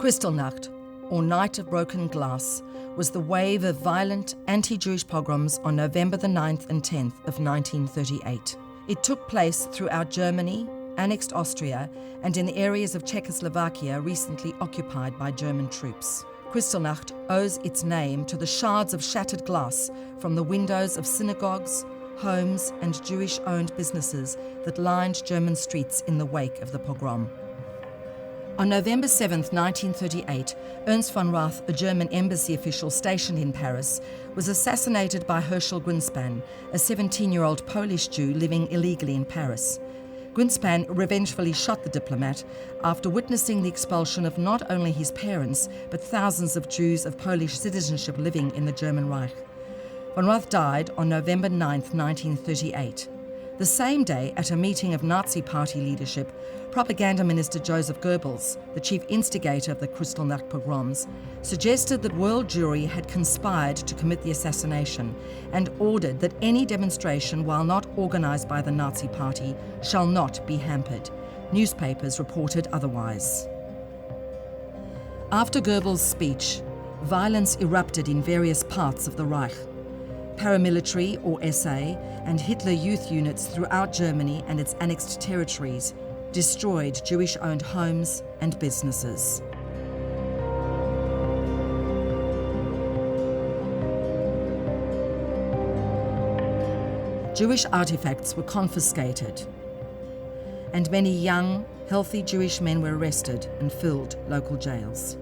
Kristallnacht, or Night of Broken Glass, was the wave of violent anti-Jewish pogroms on November the 9th and 10th of 1938. It took place throughout Germany, annexed Austria, and in the areas of Czechoslovakia recently occupied by German troops. Kristallnacht owes its name to the shards of shattered glass from the windows of synagogues, homes, and Jewish-owned businesses that lined German streets in the wake of the pogrom. On November 7, 1938, Ernst von Rath, a German embassy official stationed in Paris, was assassinated by Herschel Greenspan, a 17-year-old Polish Jew living illegally in Paris. Greenspan revengefully shot the diplomat after witnessing the expulsion of not only his parents, but thousands of Jews of Polish citizenship living in the German Reich. Von Rath died on November 9, 1938. The same day, at a meeting of Nazi Party leadership, Propaganda Minister Joseph Goebbels, the chief instigator of the Kristallnacht pogroms, suggested that world Jewry had conspired to commit the assassination and ordered that any demonstration, while not organized by the Nazi Party, shall not be hampered. Newspapers reported otherwise. After Goebbels' speech, violence erupted in various parts of the Reich. Paramilitary, or SA, and Hitler Youth units throughout Germany and its annexed territories destroyed Jewish-owned homes and businesses. Jewish artifacts were confiscated, and many young, healthy Jewish men were arrested and filled local jails.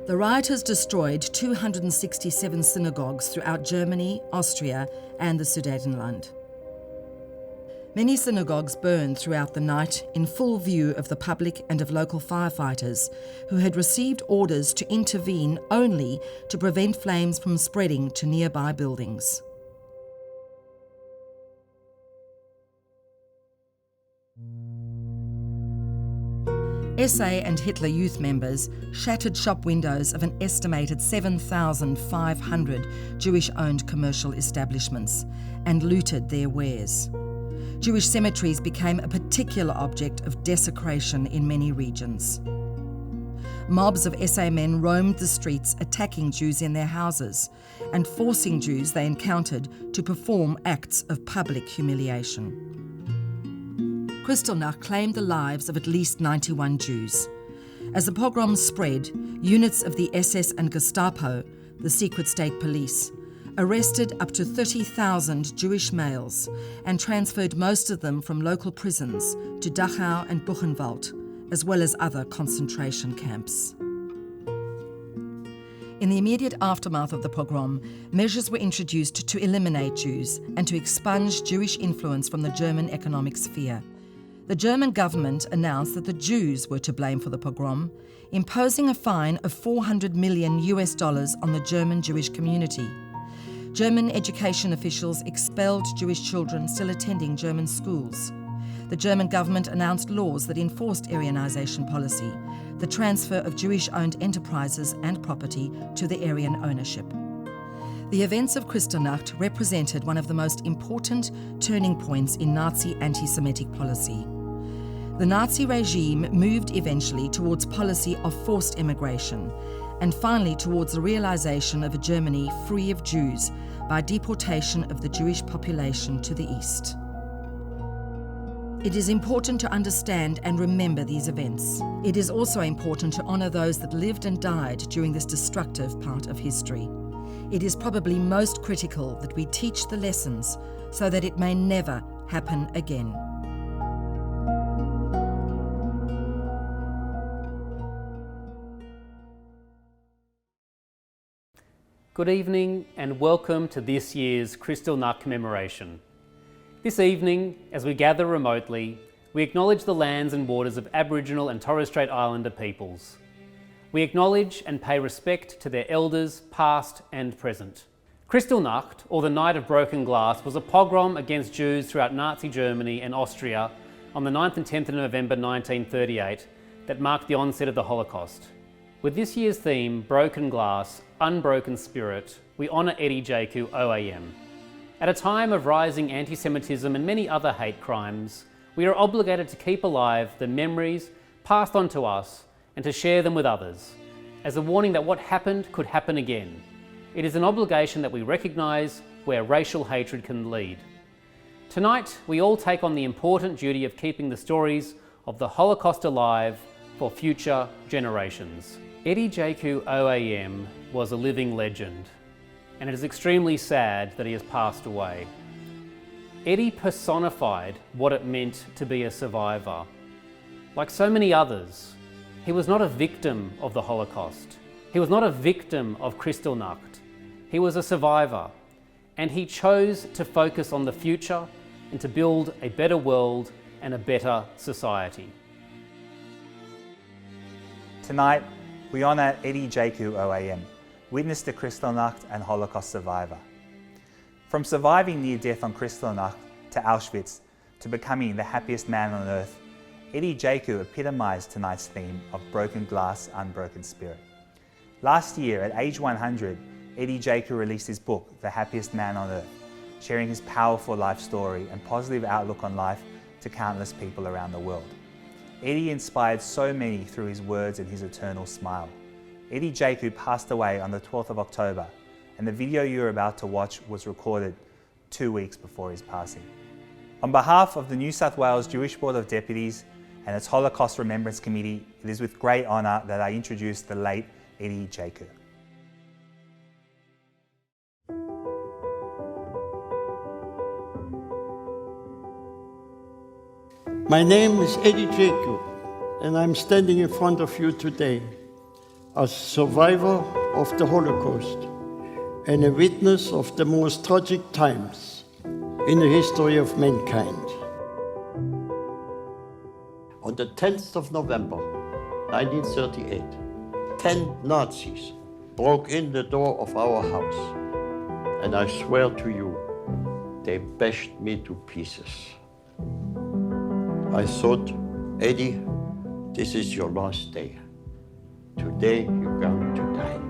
The rioters destroyed 267 synagogues throughout Germany, Austria, and the Sudetenland. Many synagogues burned throughout the night in full view of the public and of local firefighters, who had received orders to intervene only to prevent flames from spreading to nearby buildings. SA and Hitler Youth members shattered shop windows of an estimated 7,500 Jewish-owned commercial establishments and looted their wares. Jewish cemeteries became a particular object of desecration in many regions. Mobs of SA men roamed the streets attacking Jews in their houses and forcing Jews they encountered to perform acts of public humiliation. Kristallnacht claimed the lives of at least 91 Jews. As the pogroms spread, units of the SS and Gestapo, the secret state police, arrested up to 30,000 Jewish males and transferred most of them from local prisons to Dachau and Buchenwald, as well as other concentration camps. In the immediate aftermath of the pogrom, measures were introduced to eliminate Jews and to expunge Jewish influence from the German economic sphere. The German government announced that the Jews were to blame for the pogrom, imposing a fine of $400 million on the German Jewish community. German education officials expelled Jewish children still attending German schools. The German government announced laws that enforced Aryanization policy, the transfer of Jewish-owned enterprises and property to the Aryan ownership. The events of Kristallnacht represented one of the most important turning points in Nazi anti-Semitic policy. The Nazi regime moved eventually towards policy of forced immigration, and finally towards the realization of a Germany free of Jews by deportation of the Jewish population to the east. It is important to understand and remember these events. It is also important to honor those that lived and died during this destructive part of history. It is probably most critical that we teach the lessons so that it may never happen again. Good evening and welcome to this year's Kristallnacht commemoration. This evening, as we gather remotely, we acknowledge the lands and waters of Aboriginal and Torres Strait Islander peoples. We acknowledge and pay respect to their elders, past and present. Kristallnacht, or the Night of Broken Glass, was a pogrom against Jews throughout Nazi Germany and Austria on the 9th and 10th of November 1938 that marked the onset of the Holocaust. With this year's theme, Broken Glass, Unbroken Spirit, we honour Eddie Jaku OAM. At a time of rising anti-Semitism and many other hate crimes, we are obligated to keep alive the memories passed on to us and to share them with others, as a warning that what happened could happen again. It is an obligation that we recognise where racial hatred can lead. Tonight, we all take on the important duty of keeping the stories of the Holocaust alive for future generations. Eddie Jaku OAM was a living legend, and it is extremely sad that he has passed away. Eddie personified what it meant to be a survivor. Like so many others, he was not a victim of the Holocaust. He was not a victim of Kristallnacht. He was a survivor, and he chose to focus on the future and to build a better world and a better society. Tonight, we honour Eddie Jaku OAM, witness to Kristallnacht and Holocaust survivor. From surviving near death on Kristallnacht to Auschwitz to becoming the happiest man on earth, Eddie Jaku epitomised tonight's theme of broken glass, unbroken spirit. Last year, at age 100, Eddie Jaku released his book, The Happiest Man on Earth, sharing his powerful life story and positive outlook on life to countless people around the world. Eddie inspired so many through his words and his eternal smile. Eddie Jaku passed away on the 12th of October, and the video you're about to watch was recorded 2 weeks before his passing. On behalf of the New South Wales Jewish Board of Deputies and its Holocaust Remembrance Committee, it is with great honour that I introduce the late Eddie Jaku. My name is Eddie Jaku, and I'm standing in front of you today as survivor of the Holocaust and a witness of the most tragic times in the history of mankind. On the 10th of November, 1938, 10 Nazis broke in the door of our house, and I swear to you, they bashed me to pieces. I thought, Eddie, this is your last day. Today you're going to die.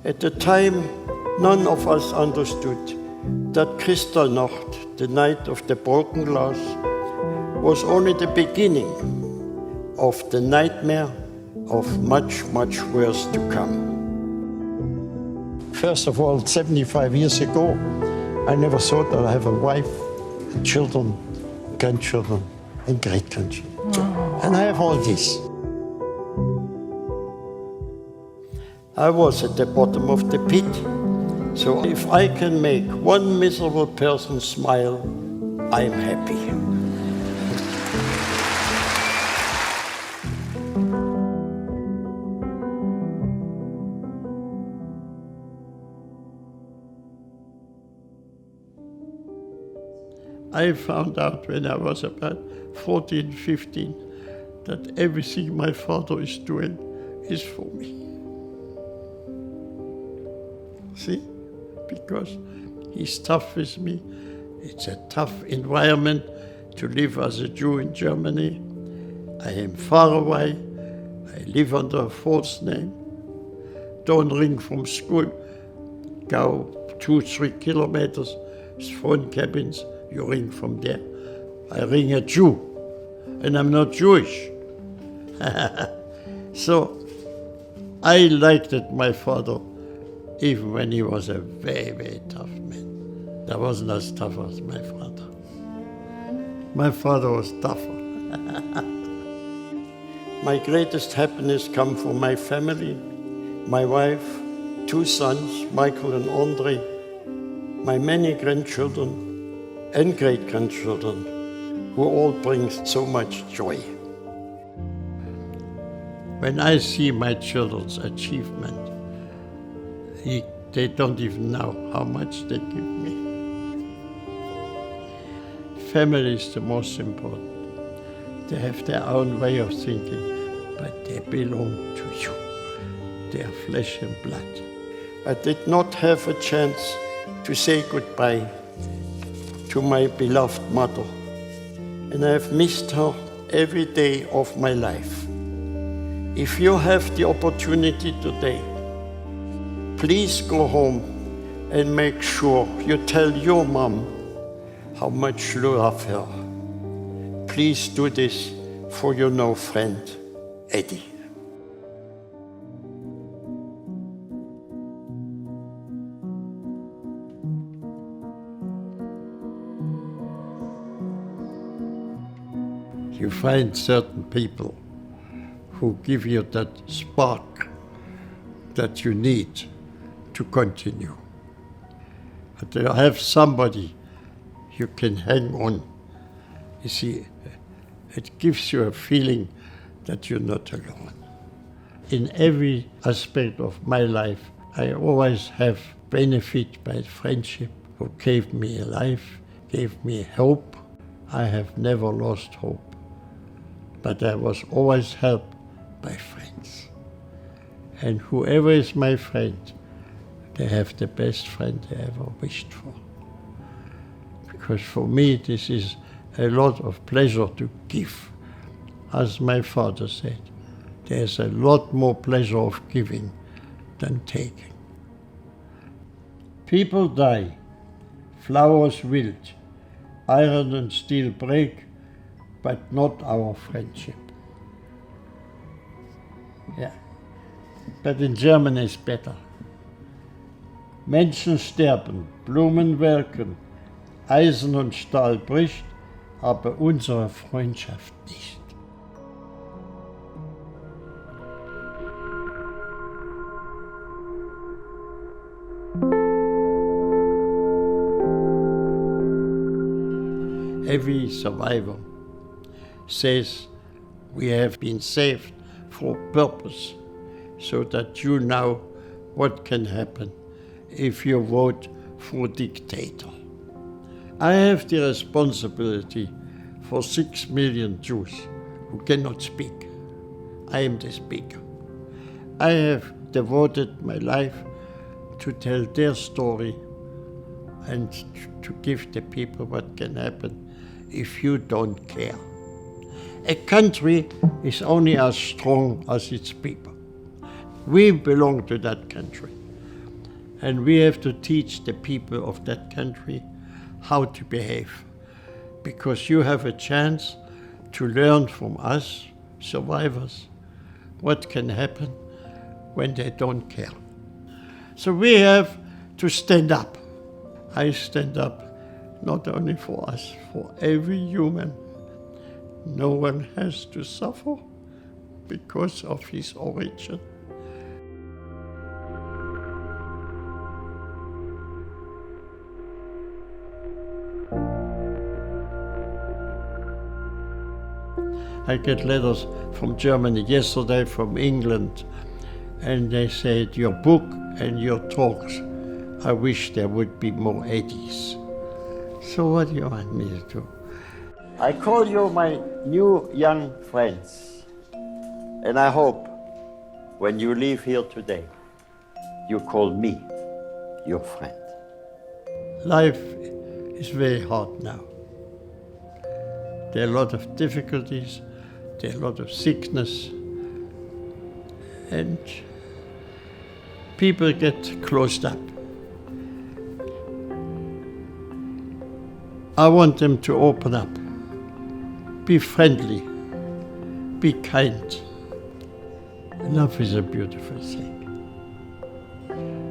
At the time, none of us understood that Kristallnacht, the night of the broken glass, was only the beginning of the nightmare of much, much worse to come. First of all, 75 years ago, I never thought that I have a wife, children, grandchildren, and great-grandchildren. And I have all this. I was at the bottom of the pit, so if I can make one miserable person smile, I'm happy. I found out when I was about 14, 15, that everything my father is doing is for me. See? Because he's tough with me. It's a tough environment to live as a Jew in Germany. I am far away. I live under a false name. Don't ring from school. Go 2-3 kilometers, phone cabins. You ring from there. I ring a Jew, and I'm not Jewish. So I liked it, my father, even when he was a very, very tough man. That wasn't as tough as my father. My father was tougher. My greatest happiness comes from my family, my wife, 2 sons, Michael and Andre, my many grandchildren, and great-grandchildren, who all bring so much joy. When I see my children's achievement, they don't even know how much they give me. Family is the most important. They have their own way of thinking, but they belong to you. They are flesh and blood. I did not have a chance to say goodbye to my beloved mother, and I have missed her every day of my life. If you have the opportunity today, please go home and make sure you tell your mom how much you love her. Please do this for your no friend, Eddie. You find certain people who give you that spark that you need to continue. But to have somebody you can hang on, you see, it gives you a feeling that you're not alone. In every aspect of my life, I always have benefit by friendship who gave me a life, gave me hope. I have never lost hope, but I was always helped by friends. And whoever is my friend, they have the best friend they ever wished for. Because for me, this is a lot of pleasure to give. As my father said, there's a lot more pleasure of giving than taking. People die, flowers wilt, iron and steel break, but not our friendship. Yeah, but in German it's better. Menschen sterben, Blumen welken, Eisen und Stahl bricht, aber unsere Freundschaft nicht. Every survivor says we have been saved for purpose, so that you know what can happen if you vote for a dictator. I have the responsibility for 6 million Jews who cannot speak. I am the speaker. I have devoted my life to tell their story and to give the people what can happen if you don't care. A country is only as strong as its people. We belong to that country, and we have to teach the people of that country how to behave, because you have a chance to learn from us, survivors, what can happen when they don't care. So we have to stand up. I stand up not only for us, for every human. No one has to suffer because of his origin. I get letters from Germany, yesterday from England, and they said, your book and your talks, I wish there would be more Eddies. So what do you want me to do? I call you my new young friends, and I hope when you leave here today, you call me your friend. Life is very hard now. There are a lot of difficulties, there are a lot of sickness, and people get closed up. I want them to open up, be friendly, be kind. Love is a beautiful thing.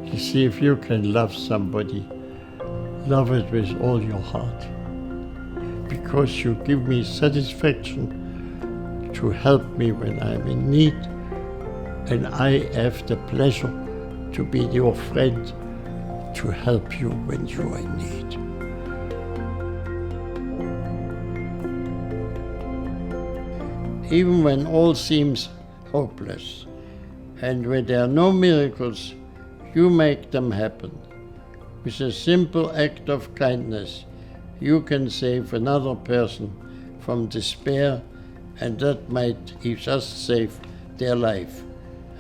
You see, if you can love somebody, love it with all your heart, because you give me satisfaction to help me when I'm in need, and I have the pleasure to be your friend, to help you when you are in need. Even when all seems hopeless, and when there are no miracles, you make them happen. With a simple act of kindness, you can save another person from despair, and that might just save their life.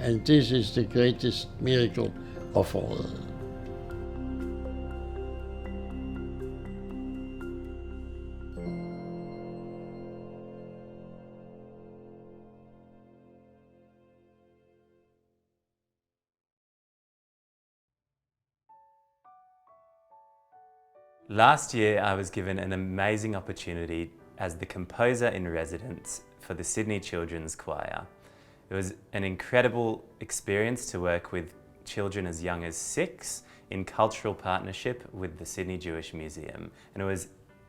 And this is the greatest miracle of all. Last year, I was given an amazing opportunity as the composer in residence for the Sydney Children's Choir. It was an incredible experience to work with children as young as 6 in cultural partnership with the Sydney Jewish Museum, and it was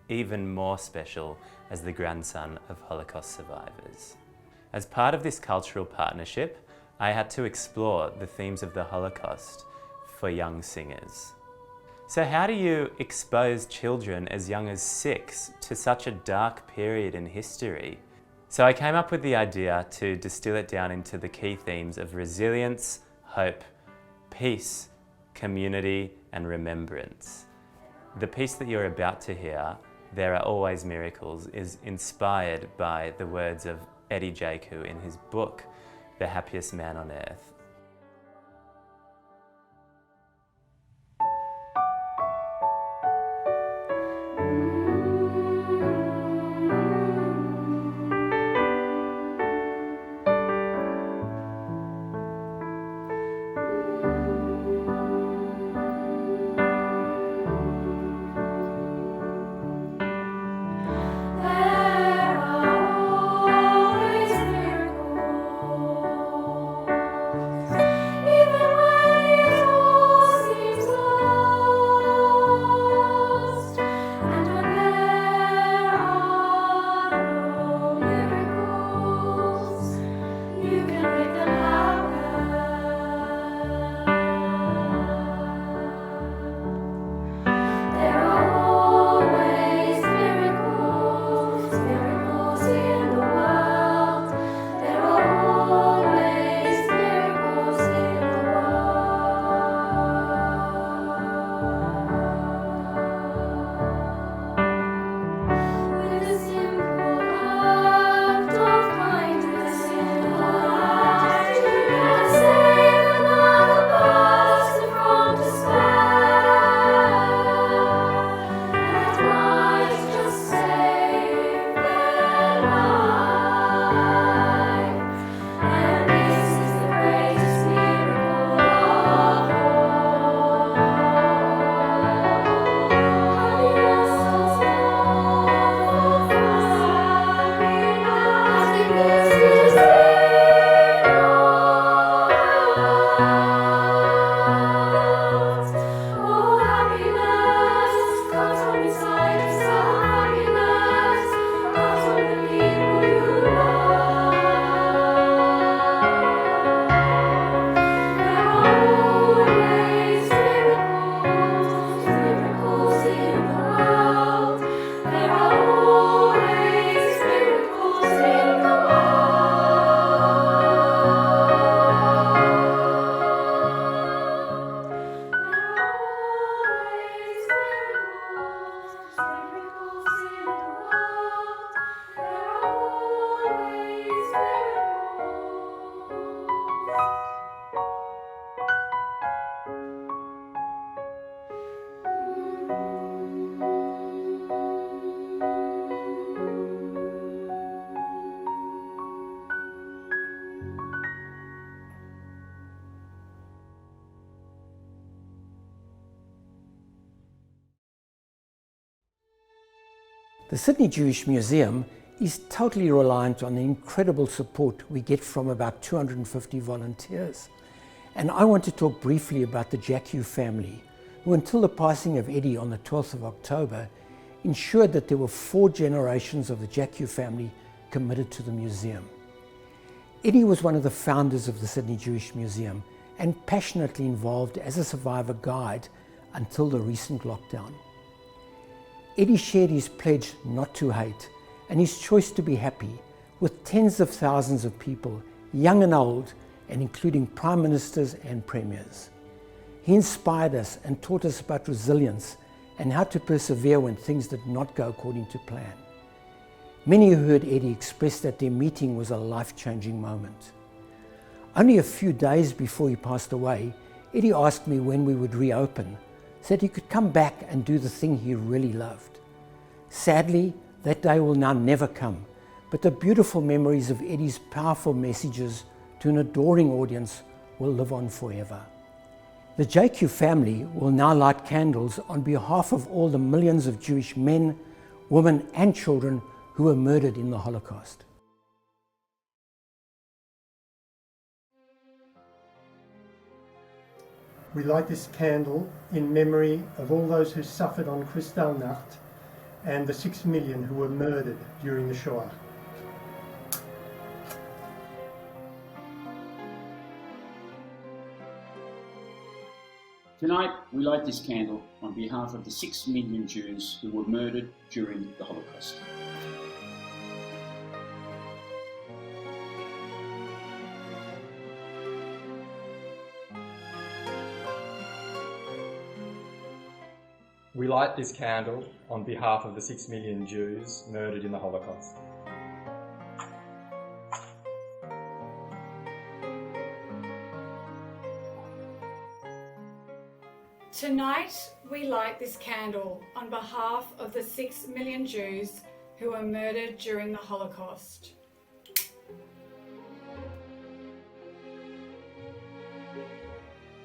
even more special as the grandson of Holocaust survivors. As part of this cultural partnership, I had to explore the themes of the Holocaust for young singers. So how do you expose children as young as 6 to such a dark period in history? So I came up with the idea to distill it down into the key themes of resilience, hope, peace, community, and remembrance. The piece that you're about to hear, There Are Always Miracles, is inspired by the words of Eddie Jaku in his book, The Happiest Man on Earth. The Sydney Jewish Museum is totally reliant on the incredible support we get from about 250 volunteers. And I want to talk briefly about the Jaku family, who until the passing of Eddie on the 12th of October, ensured that there were 4 generations of the Jaku family committed to the museum. Eddie was one of the founders of the Sydney Jewish Museum and passionately involved as a survivor guide until the recent lockdown. Eddie shared his pledge not to hate and his choice to be happy with tens of thousands of people, young and old, and including prime ministers and premiers. He inspired us and taught us about resilience and how to persevere when things did not go according to plan. Many who heard Eddie expressed that their meeting was a life-changing moment. Only a few days before he passed away, Eddie asked me when we would reopen, so that he could come back and do the thing he really loved. Sadly, that day will now never come, but the beautiful memories of Eddie's powerful messages to an adoring audience will live on forever. The Jaku family will now light candles on behalf of all the millions of Jewish men, women and children who were murdered in the Holocaust. We light this candle in memory of all those who suffered on Kristallnacht and the 6 million who were murdered during the Shoah. Tonight, we light this candle on behalf of the 6 million Jews who were murdered during the Holocaust. We light this candle on behalf of the 6 million Jews murdered in the Holocaust. Tonight, we light this candle on behalf of the 6 million Jews who were murdered during the Holocaust.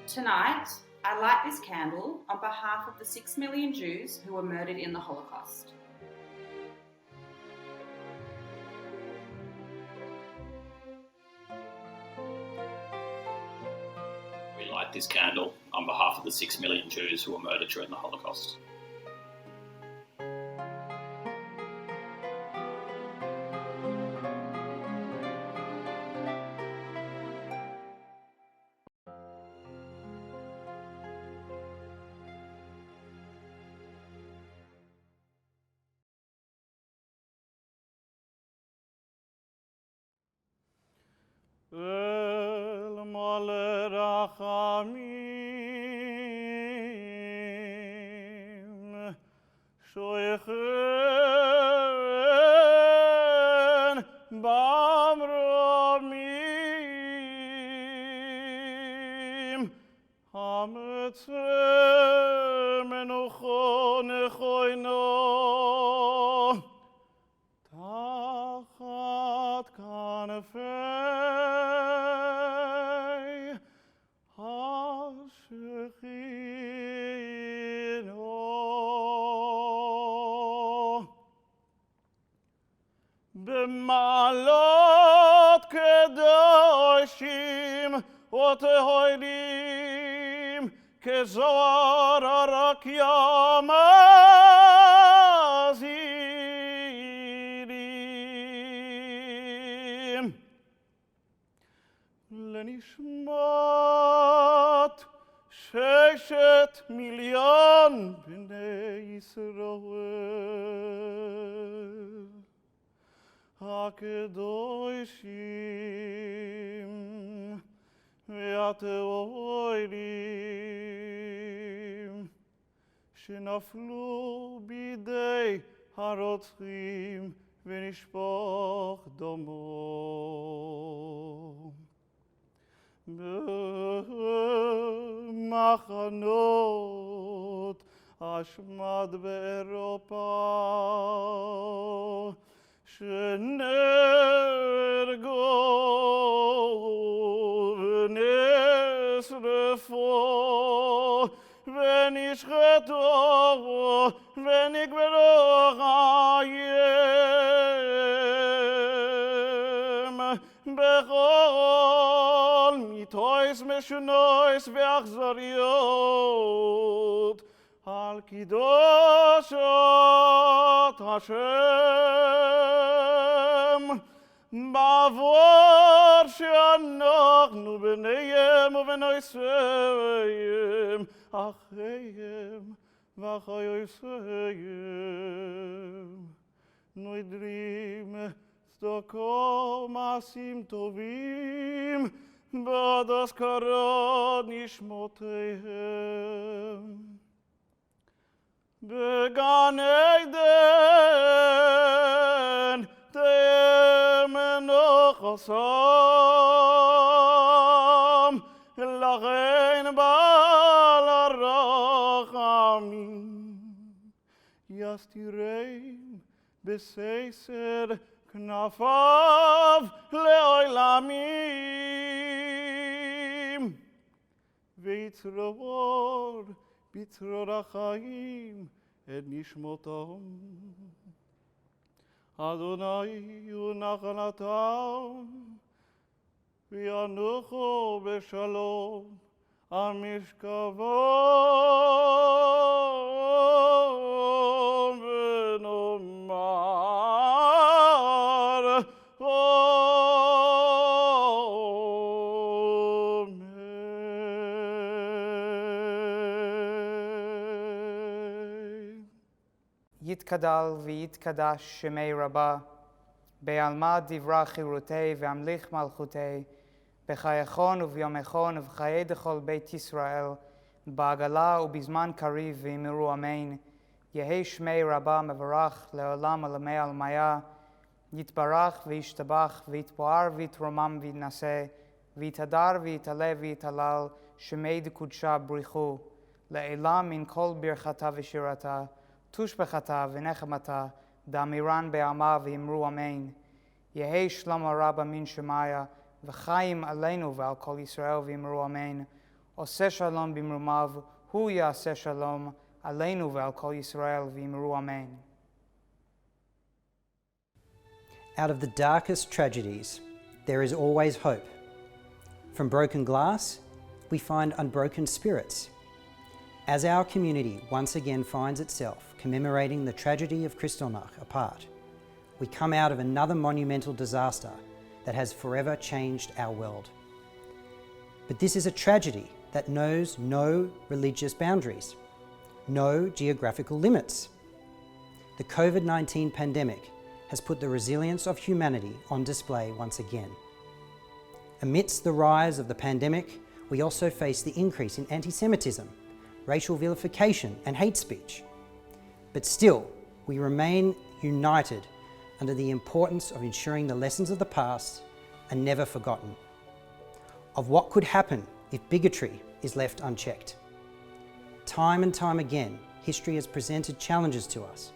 Tonight, I light this candle on behalf of the 6 million Jews who were murdered in the Holocaust. We light this candle on behalf of the 6 million Jews who were murdered during the Holocaust. El male rachamim shoichen bamromim hametzem enocho nechoino tachat kanafei hashechino b'malot kedoshim otehoilim kezohar arak yamazirim lenishmat 6 million bnei Yisrael HaKedoshim והטהורים שנפלו בידי הרוצחים ונשפוך דמו במחנות השמד באירופה שנהרגו ונשרפו ונשחטו ונקברו חיים בכל מיתוס משונוס ואכזריות על קדושת השם בעבור שאנחנו בניהם ובנויסיהם אחיהם ואחיותיהם נודרים צדקו מעשים טובים בעד הזכרת נשמותיהם בגן עדן תהיה מנוחתם לכן בעל הרחמים יסתירם בססר כנפיו לעולמים ויצרור בצרור החיים את נשמותם. אדוני הוא נחלתם וינוחו בשלום. המשכבון ונאמר יתגדל ויתקדש שמי רבה, בעלמא דברה חירותי והמליך מלכותי, בחייכון וביומכון ובחיי דכל בית ישראל, בעגלה ובזמן קריב ואמרו אמן. יהי שמי רבה מברך לעולם עולמי עלמיה, יתברך וישתבח ויתפאר ויתרומם ויתנשא, ויתהדר ויתעלה ויתהלל, שמי דקודשה בריחו, לעילם מן כל ברכתה ושירתה, תושבחתה ונחמתה, דאמירן בעלמה ואמרו אמן. יהי שלמה רבה מן שמיה, וחיים עלינו ועל כל ישראל ואמרו אמן. עושה שלום במרומיו, הוא יעשה שלום עלינו ועל כל ישראל ואמרו אמן. Out of the darkest tragedies, there is always hope. From broken glass, we find unbroken spirits. As our community once again finds itself commemorating the tragedy of Kristallnacht apart, we come out of another monumental disaster that has forever changed our world. But this is a tragedy that knows no religious boundaries, no geographical limits. The COVID-19 pandemic has put the resilience of humanity on display once again. Amidst the rise of the pandemic, we also face the increase in anti-Semitism, racial vilification and hate speech. But still, we remain united under the importance of ensuring the lessons of the past are never forgotten, of what could happen if bigotry is left unchecked. Time and time again, history has presented challenges to us,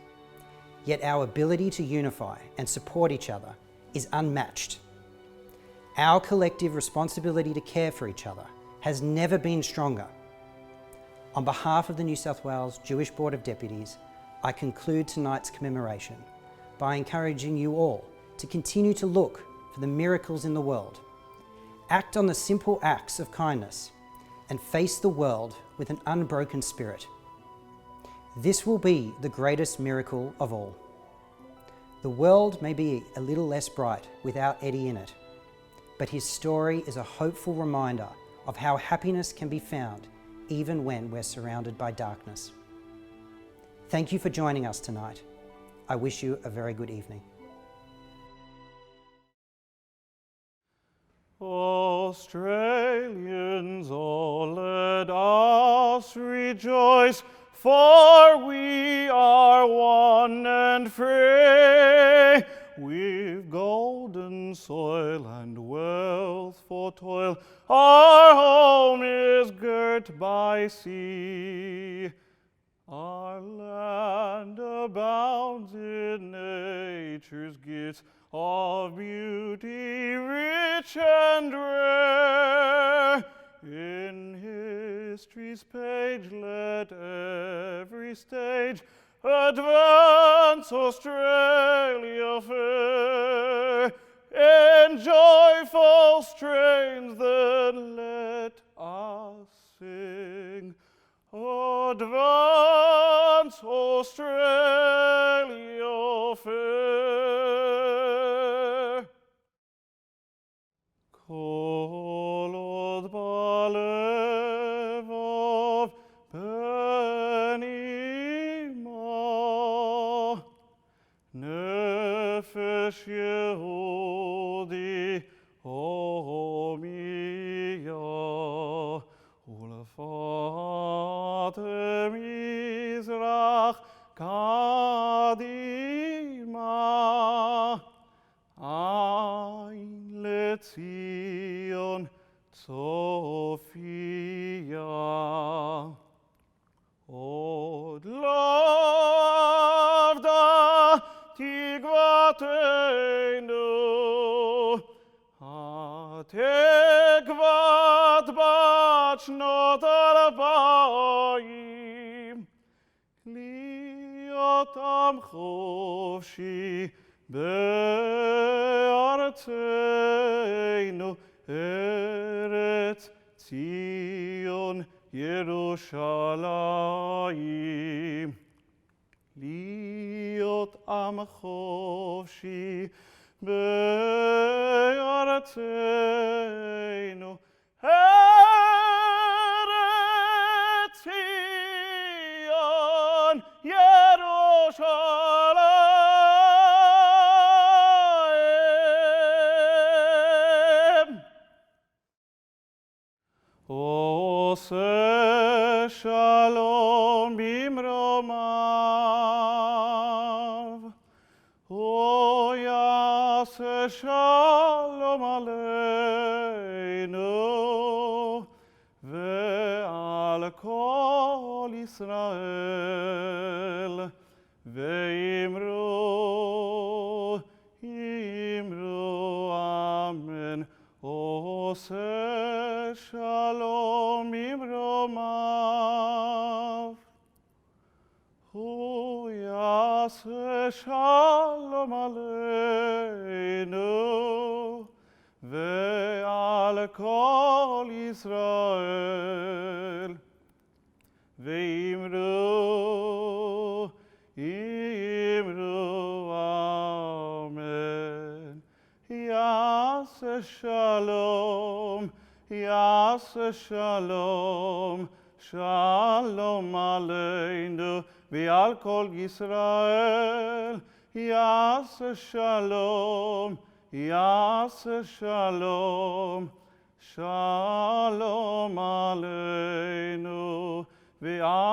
yet our ability to unify and support each other is unmatched. Our collective responsibility to care for each other has never been stronger. On behalf of the New South Wales Jewish Board of Deputies, I conclude tonight's commemoration by encouraging you all to continue to look for the miracles in the world, act on the simple acts of kindness, and face the world with an unbroken spirit. This will be the greatest miracle of all. The world may be a little less bright without Eddie in it, but his story is a hopeful reminder of how happiness can be found even when we're surrounded by darkness. Thank you for joining us tonight. I wish you a very good evening. Australians, all let us rejoice, for we are one and free. We've golden soil and wealth for toil, our home is girt by sea. Our land abounds in nature's gifts of beauty rich and rare. In history's page let every stage advance Australia fair. In joyful strains then let us sing. Advance Australia fair. Kolod balev of benima, nefesh Yehudi omiyah, ulefate mizrach kadima, ein lezion Sophia. Od lavda tigvateinu, ategvat bat shnot arbaim, liotam chofshi be'artzeinu, Eretz ציון ירושלים, להיות עם חופשי בארצנו, ארץ ציון ירושלים. עושה שלום במרומיו, או יעשה שלום עלינו ועל כל ישראל, ואמרו אמן. עושה שלום במרומיו, הוא יעשה שלום עלינו ועל כל ישראל, ואמרו אמן. יעשה שלום, יעשה שלום, שלום עלינו ועל כל ישראל. יעשה שלום, יעשה שלום, שלום עלינו ועל